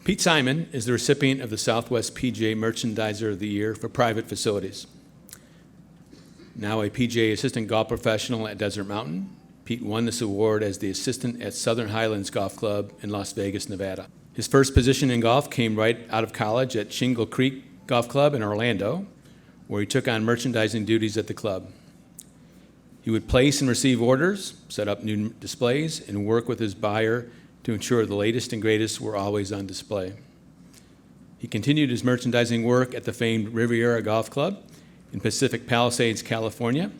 Pete Simon is the recipient of the Southwest PGA Merchandiser of the Year for private facilities. Now a PGA assistant golf professional at Desert Mountain, Pete won this award as the assistant at Southern Highlands Golf Club in Las Vegas, Nevada. His first position in golf came right out of college at Shingle Creek Golf Club in Orlando, where he took on merchandising duties at the club. He would place and receive orders, set up new displays, and work with his buyer to ensure the latest and greatest were always on display. He continued his merchandising work at the famed Riviera Golf Club in Pacific Palisades, California.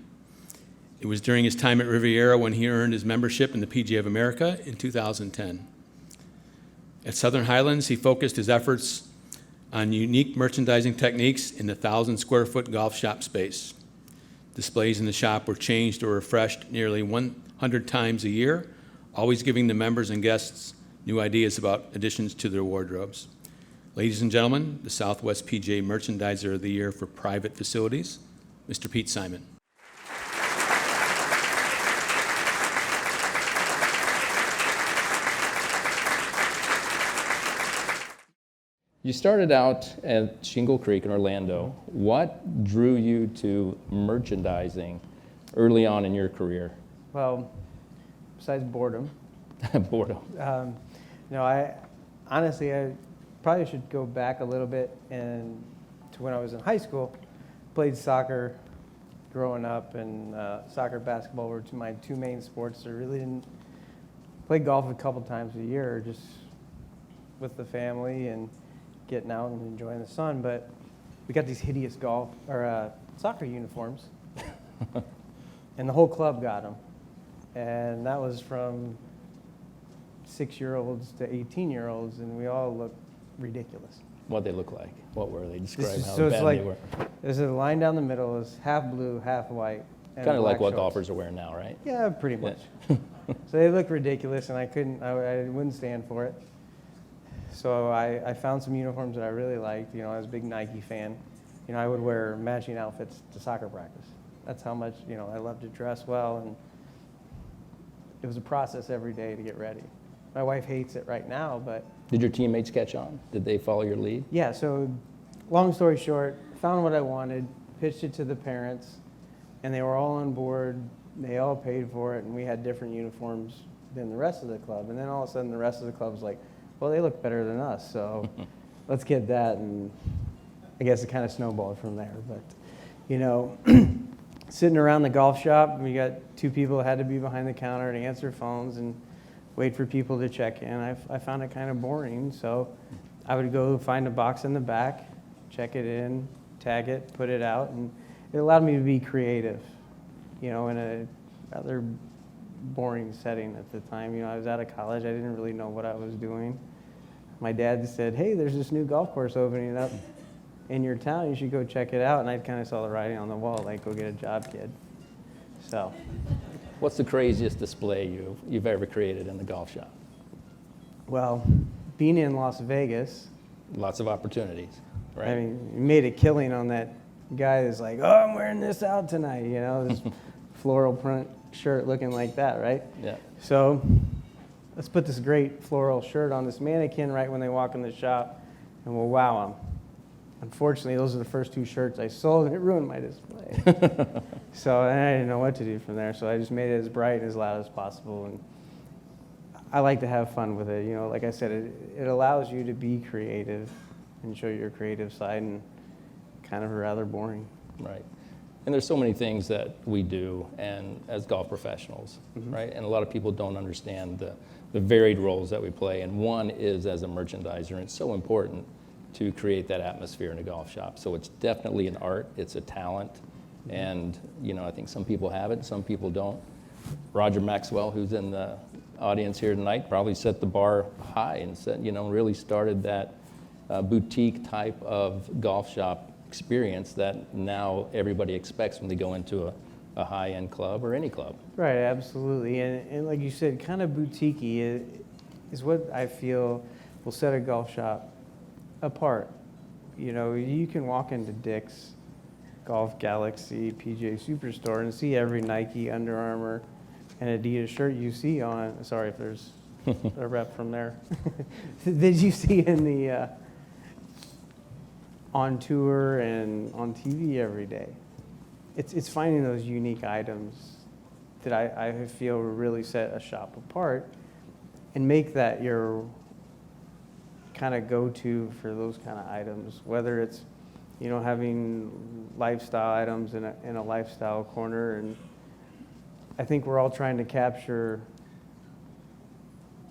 It was during his time at Riviera when he earned his membership in the PGA of America in 2010. At Southern Highlands, he focused his efforts on unique merchandising techniques in the 1,000-square-foot golf shop space. Displays in the shop were changed or refreshed nearly 100 times a year, always giving the members and guests new ideas about additions to their wardrobes. Ladies and gentlemen, the Southwest PGA Merchandiser of the Year for private facilities, Mr. Pete Simon. You started out at Shingle Creek in Orlando. What drew you to merchandising early on in your career? Well, besides boredom. Boredom. I honestly, I probably should go back a little bit and to when I was in high school. Played soccer growing up, and soccer, basketball were my two main sports. I really didn't play golf a couple times a year, just with the family and getting out and enjoying the sun. But we got these hideous golf or soccer uniforms, and the whole club got them. And that was from 6-year-olds to 18-year-olds, and we all looked ridiculous. What they look like? What were they? Describe how so bad it's like, they were. There's a line down the middle, it's half blue, half white. Kind of like what shorts. golfers are wearing now, right? Yeah, pretty much. So they looked ridiculous, and I wouldn't stand for it. So I found some uniforms that I really liked. I was a big Nike fan. I would wear matching outfits to soccer practice. That's how much, I loved to dress well, and it was a process every day to get ready. My wife hates it right now, but... Did your teammates catch on? Did they follow your lead? Yeah, so long story short, found what I wanted, pitched it to the parents, and they were all on board. They all paid for it, and we had different uniforms than the rest of the club. And then all of a sudden, the rest of the club was like, well, they look better than us, so let's get that. And I guess it kind of snowballed from there. But, sitting around the golf shop, we got two people that had to be behind the counter to answer phones and wait for people to check in. I found it kind of boring, so I would go find a box in the back, check it in, tag it, put it out, and it allowed me to be creative, in a rather boring setting at the time. I was out of college. I didn't really know what I was doing. My dad said, hey, there's this new golf course opening up in your town. You should go check it out. And I kind of saw the writing on the wall, like, go get a job, kid. So. What's the craziest display you've ever created in the golf shop? Well, being in Las Vegas. Lots of opportunities, right? I mean, you made a killing on that guy that's like, oh, I'm wearing this out tonight, this floral print shirt looking like that, right? Yeah. So let's put this great floral shirt on this mannequin right when they walk in the shop, and we'll wow them. Unfortunately, those are the first two shirts I sold, and it ruined my display. So I didn't know what to do from there, so I just made it as bright and as loud as possible. And I like to have fun with it. Like I said, it allows you to be creative and show your creative side, and kind of rather boring. Right. And there's so many things that we do and as golf professionals, right? And a lot of people don't understand the varied roles that we play. And one is as a merchandiser, and it's so important to create that atmosphere in a golf shop. So it's definitely an art, it's a talent, and I think some people have it, some people don't. Roger Maxwell, who's in the audience here tonight, probably set the bar high and said, really started that boutique type of golf shop experience that now everybody expects when they go into a high-end club or any club. Right, absolutely. And like you said, kind of boutique-y is what I feel will set a golf shop apart. You can walk into Dick's, Golf Galaxy, PGA Superstore and see every Nike, Under Armour, and Adidas shirt you see on. Sorry if there's a rep from there. Did you see in the on tour and on TV every day? It's finding those unique items that I feel really set a shop apart and make that your kind of go-to for those kind of items, whether it's, you know, having lifestyle items in a lifestyle corner. And I think we're all trying to capture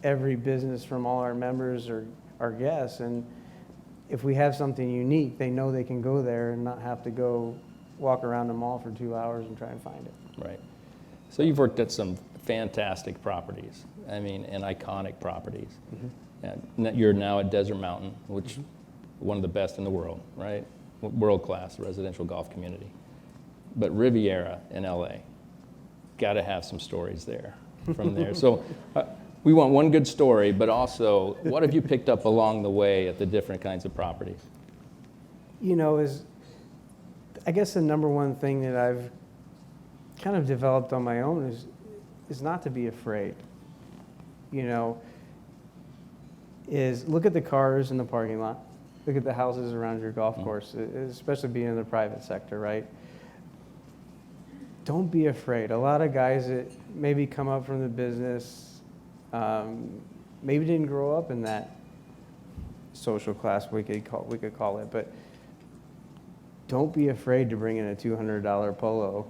every business from all our members or our guests. And if we have something unique, they know they can go there and not have to go walk around the mall for 2 hours and try and find it. Right. So you've worked at some fantastic properties, I mean, and iconic properties. And you're now at Desert Mountain, which one of the best in the world, right? World-class residential golf community. But Riviera in LA, got to have some stories there from there. So we want one good story, but also what have you picked up along the way at the different kinds of properties? You know, I guess the number one thing that I've kind of developed on my own is not to be afraid. You know, is look at the cars in the parking lot, look at the houses around your golf course, especially being in the private sector, right? Don't be afraid. A lot of guys that maybe come up from the business, maybe didn't grow up in that social class, we could call it, but don't be afraid to bring in a $200 polo.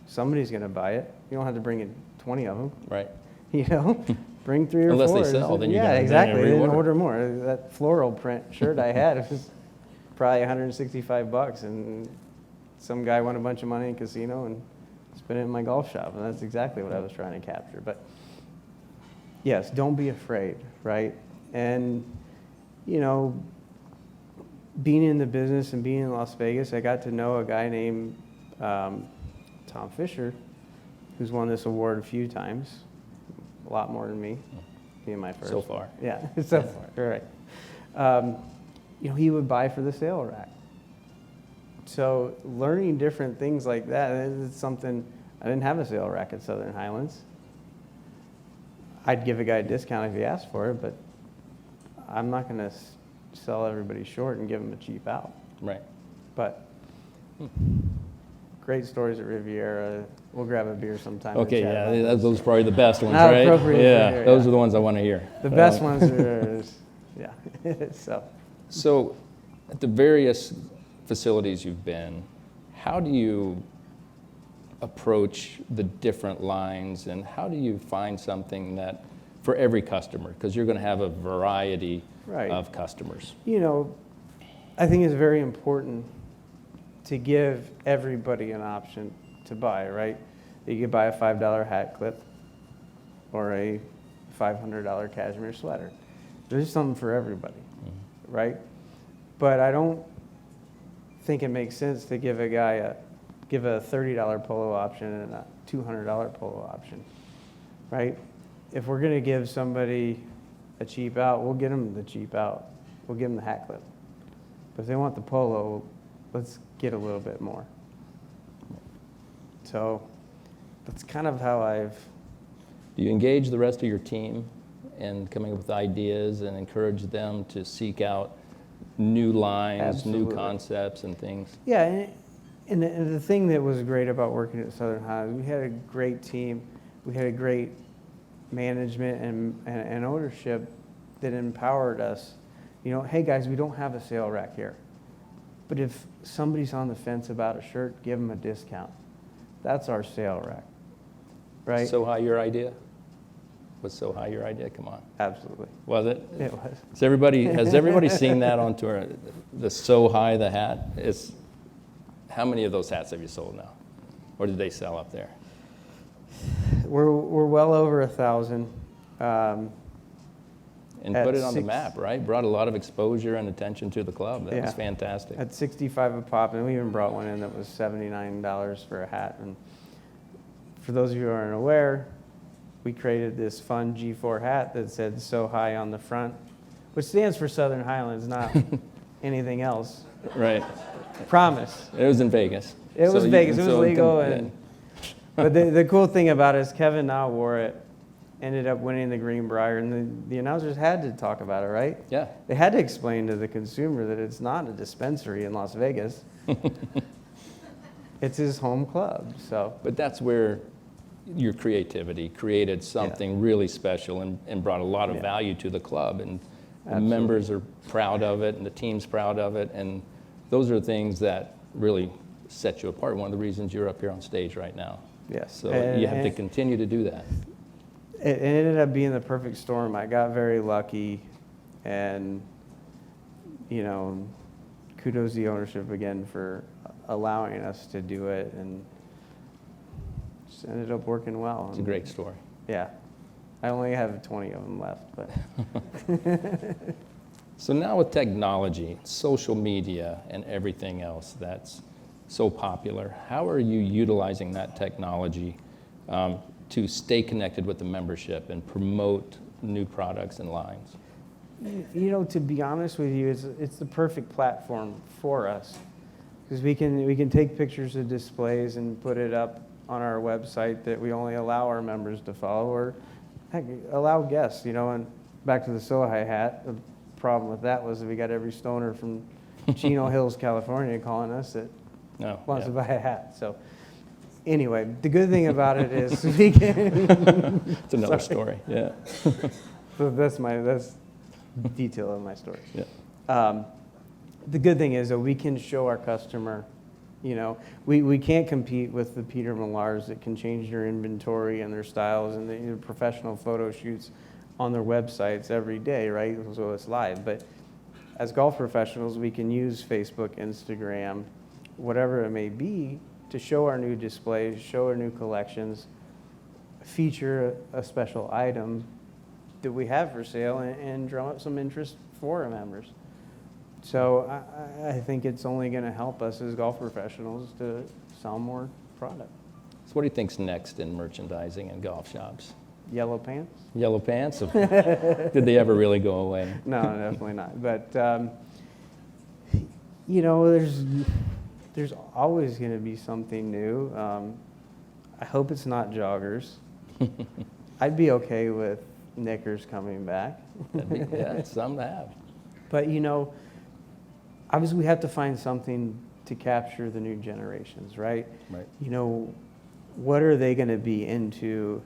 Somebody's going to buy it. You don't have to bring in 20 of them. Right. You know, bring 3 or 4. Unless they sell, then you yeah, gotta exactly. then Then reorder. order more. That floral print shirt I had, it was probably $165, and some guy won a bunch of money in casino and spent it in my golf shop, and that's exactly what I was trying to capture. But yes, don't be afraid, right? And you know, being in the business and being in Las Vegas, I got to know a guy named Tom Fisher, who's won this award a few times, a lot more than me, being my first. So far. Yeah, so far, right. You know, he would buy for the sale rack. So learning different things like that, it's something, I didn't have a sale rack at Southern Highlands. I'd give a guy a discount if he asked for it, but I'm not going to sell everybody short and give them a cheap out. Right. But great stories at Riviera. We'll grab a beer sometime. and Okay, chat yeah, about those are probably the best ones, Not right? appropriate for Yeah, here, those yeah. are the ones I want to hear. The best ones are, yeah. So, at the various facilities you've been, how do you approach the different lines, and how do you find something that, for every customer, because you're going to have a variety Right. of customers. You know, I think it's very important to give everybody an option to buy, right? You could buy a $5 hat clip or a $500 cashmere sweater. There's something for everybody, right? But I don't think it makes sense to give a guy give a $30 polo option and a $200 polo option, right? If we're going to give somebody a cheap out, we'll get them the cheap out. We'll give them the hat clip. But if they want the polo, let's get a little bit more. So that's kind of how I've... Do you engage the rest of your team in coming up with ideas and encourage them to seek out new lines, Absolutely. new concepts and things? Yeah, and the thing that was great about working at Southern Highlands, we had a great team. We had a great management and ownership that empowered us. You know, hey guys, we don't have a sale rack here. But if somebody's on the fence about a shirt, give them a discount. That's our sale rack, right? So high your idea? Was so high your idea? Come on. Absolutely. Was it? It was. Has everybody seen that on tour? The So High the hat? How many of those hats have you sold now? Or did they sell up there? We're well over 1,000. And At put it on the 6 map, right? Brought a lot of exposure and attention to the club. That was Yeah. fantastic. At 65 a pop, and we even brought one in that was $79 for a hat. And for those of you who aren't aware, we created this fun G4 hat that said "So High" on the front, which stands for Southern Highlands, not anything else. Right. Promise. It was in Vegas. It was Vegas. It was legal. yeah. And but the cool thing about it is Kevin now wore it, ended up winning the Greenbrier, and the announcers had to talk about it, right? Yeah. They had to explain to the consumer that it's not a dispensary in Las Vegas. It's his home club, so. But that's where your creativity created something really special and brought a lot of value to the club. And the members are proud of it, and the team's proud of it. And those are things that really set you apart. One of the reasons you're up here on stage right now. Yes. So you have to continue to do that. It ended up being the perfect storm. I got very lucky, and, you know, kudos to the ownership again for allowing us to do it, and just ended up working well. It's a great story. Yeah. I only have 20 of them left, but. So now with technology, social media, and everything else that's so popular, how are you utilizing that technology to stay connected with the membership and promote new products and lines? You know, to be honest with you, it's the perfect platform for us, because we can take pictures of displays and put it up on our website that we only allow our members to follow, or heck, allow guests, you know. And back to the Sohai hat, the problem with that was that we got every stoner from Chino Hills, California calling us that wants to buy a hat. So anyway, the good thing about it is we can. It's another story, yeah. So that's detail of my story. Yeah. The good thing is that we can show our customer, you know, we can't compete with the Peter Millars that can change their inventory and their styles and the professional photo shoots on their websites every day, right? So it's live. But as golf professionals, we can use Facebook, Instagram, whatever it may be, to show our new displays, show our new collections, feature a special item that we have for sale, and drum up some interest for our members. So I think it's only going to help us as golf professionals to sell more product. So what do you think's next in merchandising and golf shops? Yellow pants? Yellow pants? Did they ever really go away? No, definitely not. But, you know, there's always going to be something new. I hope it's not joggers. I'd be okay with knickers coming back. Yeah, some have. But, you know, obviously we have to find something to capture the new generations, right? Right. You know, what are they going to be into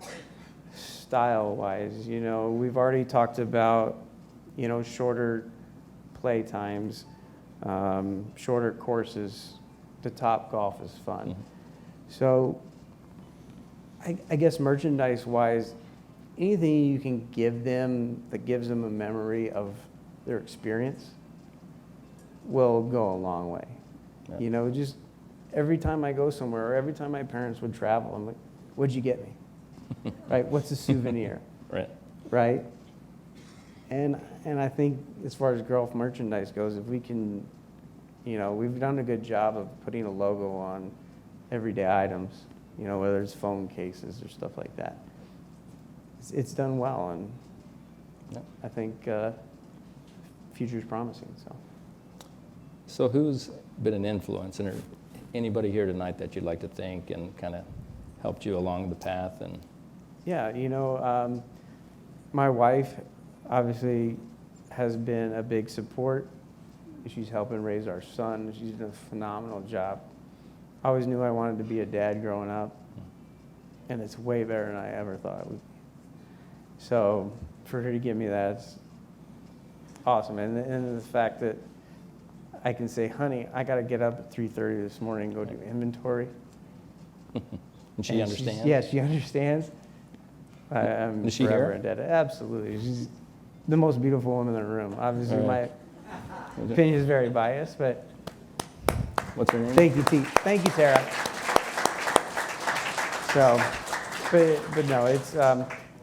style-wise? You know, we've already talked about, you know, shorter play times, shorter courses. The Top Golf is fun. Mm-hmm. So I guess merchandise-wise, anything you can give them that gives them a memory of their experience will go a long way. Yeah. You know, just every time I go somewhere, or every time my parents would travel, I'm like, what'd you get me? Right? What's a souvenir? Right. Right? And I think as far as golf merchandise goes, if we can, you know, we've done a good job of putting a logo on everyday items, you know, whether it's phone cases or stuff like that. It's done well, and Yep. I think future's promising. So who's been an influence, and anybody here tonight that you'd like to thank and kind of helped you along the path? And Yeah, you know, my wife obviously has been a big support. She's helping raise our son. She's done a phenomenal job. I always knew I wanted to be a dad growing up, and it's way better than I ever thought it would be. So for her to give me that, it's awesome. And the fact that I can say, honey, I got to get up at 3:30 this morning and go do inventory. and she And understands? Yeah, she understands. I'm Is she forever here? indebted. Absolutely. She's the most beautiful woman in the room. Obviously, All my right. opinion is very biased, but What's her name? thank you, T. Thank you, Tara. So, but no, it's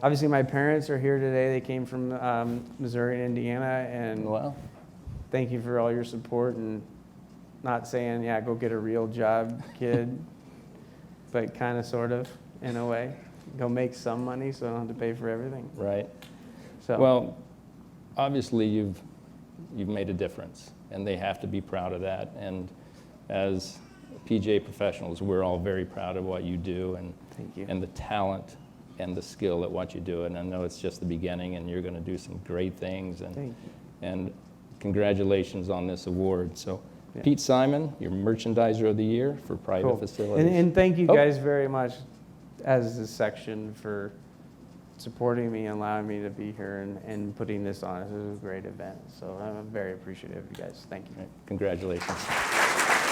obviously my parents are here today. They came from Missouri and Indiana, and Well, thank you for all your support, and not saying, yeah, go get a real job, kid, but kind of, sort of, in a way. Go make some money so I don't have to pay for everything. right. So, Well, obviously you've made a difference, and they have to be proud of that. And as PGA professionals, we're all very proud of what you do, and thank you. and the talent and the skill at what you do. And I know it's just the beginning, and you're going to do some great things. Thank you. And congratulations on this award. So, Yeah. Pete Simon, your Merchandiser of the Year for private Cool. facilities. And thank you Oh. guys very much as this section for supporting me and allowing me to be here and putting this on. This was a great event. So I'm very appreciative of you guys. Thank you. Congratulations.